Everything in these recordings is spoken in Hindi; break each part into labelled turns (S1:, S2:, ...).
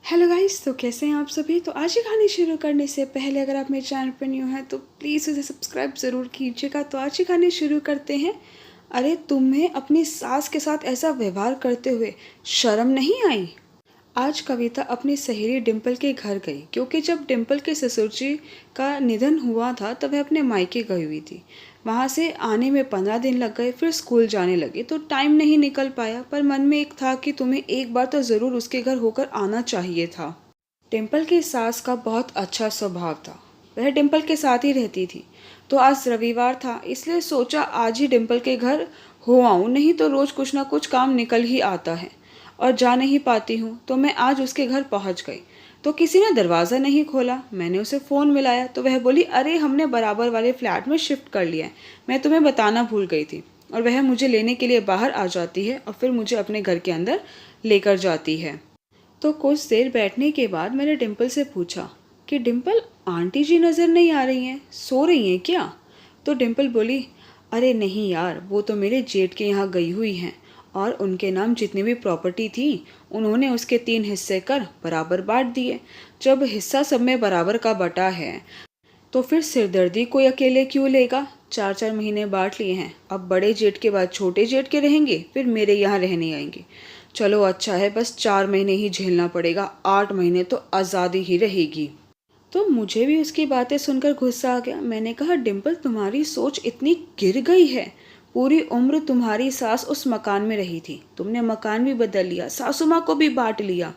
S1: हेलो गाइस, तो कैसे हैं आप सभी। तो आज की कहानी शुरू करने से पहले अगर आप मेरे चैनल पर न्यू हैं तो प्लीज़ उसे सब्सक्राइब ज़रूर कीजिएगा। तो आज की कहानी शुरू करते हैं। अरे, तुम्हें अपनी सास के साथ ऐसा व्यवहार करते हुए शर्म नहीं आई। आज कविता अपनी सहेली डिम्पल के घर गई क्योंकि जब डिम्पल के ससुर जी का निधन हुआ था तब वह अपने मायके गई हुई थी। वहाँ से आने में 15 दिन लग गए, फिर स्कूल जाने लगे तो टाइम नहीं निकल पाया। पर मन में एक था कि तुम्हें एक बार तो ज़रूर उसके घर होकर आना चाहिए था। डिम्पल की सास का बहुत अच्छा स्वभाव था। वह डिम्पल के साथ ही रहती थी। तो आज रविवार था, इसलिए सोचा आज ही डिम्पल के घर हो आऊं, नहीं तो रोज कुछ ना कुछ काम निकल ही आता है और जा नहीं पाती हूँ। तो मैं आज उसके घर पहुँच गई तो किसी ने दरवाज़ा नहीं खोला। मैंने उसे फ़ोन मिलाया तो वह बोली, अरे हमने बराबर वाले फ्लैट में शिफ्ट कर लिया है, मैं तुम्हें बताना भूल गई थी। और वह मुझे लेने के लिए बाहर आ जाती है और फिर मुझे अपने घर के अंदर लेकर जाती है। तो कुछ देर बैठने के बाद मैंने डिम्पल से पूछा कि डिम्पल, आंटी जी नज़र नहीं आ रही हैं, सो रही हैं क्या। तो डिम्पल बोली, अरे नहीं यार, वो तो मेरे जेठ के यहाँ गई हुई हैं और उनके नाम जितनी भी प्रॉपर्टी थी उन्होंने उसके 3 हिस्से कर बराबर बांट दिए। जब हिस्सा सब में बराबर का बटा है तो फिर सिरदर्दी कोई अकेले क्यों लेगा। 4-4 महीने बांट लिए हैं, अब बड़े जेठ के बाद छोटे जेठ के रहेंगे, फिर मेरे यहाँ रहने आएंगे। चलो अच्छा है, बस 4 महीने ही झेलना पड़ेगा, 8 महीने तो आज़ादी ही रहेगी। तो मुझे भी उसकी बातें सुनकर गुस्सा आ गया। मैंने कहा, डिम्पल तुम्हारी सोच इतनी गिर गई है। पूरी उम्र तुम्हारी सास उस मकान में रही थी, तुमने मकान भी बदल लिया, सासू माँ को भी बांट लिया।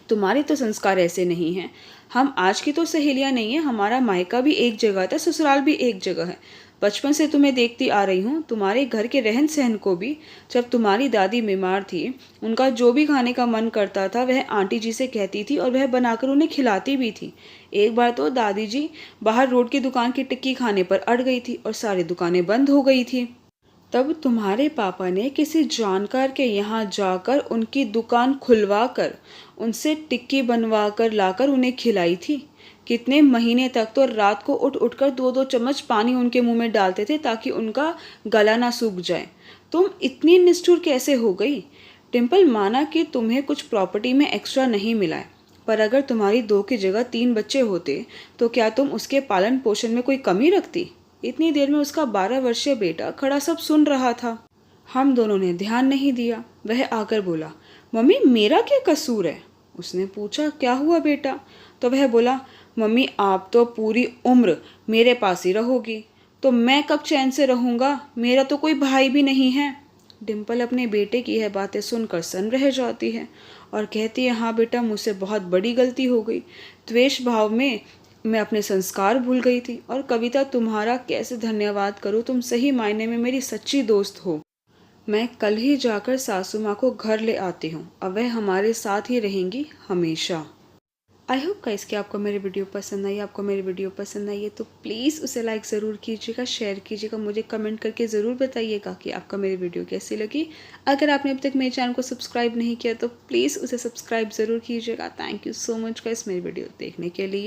S1: तुम्हारे तो संस्कार ऐसे नहीं हैं। हम आज की तो सहेलियां नहीं है, हमारा मायका भी एक जगह था, ससुराल भी एक जगह है। बचपन से तुम्हें देखती आ रही हूँ, तुम्हारे घर के रहन सहन को भी। जब तुम्हारी दादी बीमार थी, उनका जो भी खाने का मन करता था वह आंटी जी से कहती थी और वह बनाकर उन्हें खिलाती भी थी। एक बार तो दादी जी बाहर रोड की दुकान की टिक्की खाने पर अड़ गई थी और सारी दुकानें बंद हो गई थी। तब तुम्हारे पापा ने किसी जानकार के यहाँ जाकर उनकी दुकान खुलवाकर उनसे टिक्की बनवा कर लाकर उन्हें खिलाई थी। कितने महीने तक तो रात को उठ उठकर 2-2 चम्मच पानी उनके मुंह में डालते थे ताकि उनका गला ना सूख जाए। तुम इतनी निष्ठुर कैसे हो गई। टिम्पल, माना कि तुम्हें कुछ प्रॉपर्टी में एक्स्ट्रा नहीं मिला है, पर अगर तुम्हारी 2 की जगह 3 बच्चे होते तो क्या तुम उसके पालन पोषण में कोई कमी रखती। इतनी देर में उसका 12 वर्षीय बेटा खड़ा सब सुन रहा था। हम दोनों ने ध्यान नहीं दिया। वह आकर बोला, मम्मी मेरा क्या कसूर है। उसने पूछा, क्या हुआ बेटा। तो वह बोला, मम्मी आप तो पूरी उम्र मेरे पास ही रहोगी, तो मैं कब चैन से रहूँगा, मेरा तो कोई भाई भी नहीं है। डिम्पल अपने बेटे की यह बातें सुनकर सन रह जाती है और कहती है, हाँ बेटा, मुझसे बहुत बड़ी गलती हो गई। द्वेष भाव में मैं अपने संस्कार भूल गई थी। और कविता, तुम्हारा कैसे धन्यवाद करूँ, तुम सही मायने में मेरी सच्ची दोस्त हो। मैं कल ही जाकर सासू माँ को घर ले आती हूँ, अब वह हमारे साथ ही रहेंगी हमेशा। आई होप गाइस कि आपको मेरी वीडियो पसंद आई। आपको मेरी वीडियो पसंद आई है तो प्लीज़ उसे लाइक ज़रूर कीजिएगा, शेयर कीजिएगा, मुझे कमेंट करके ज़रूर बताइएगा कि आपका मेरी वीडियो कैसी लगी। अगर आपने अब तक मेरे चैनल को सब्सक्राइब नहीं किया तो प्लीज़ उसे सब्सक्राइब ज़रूर कीजिएगा। Thank you so much guys मेरी वीडियो देखने के लिए।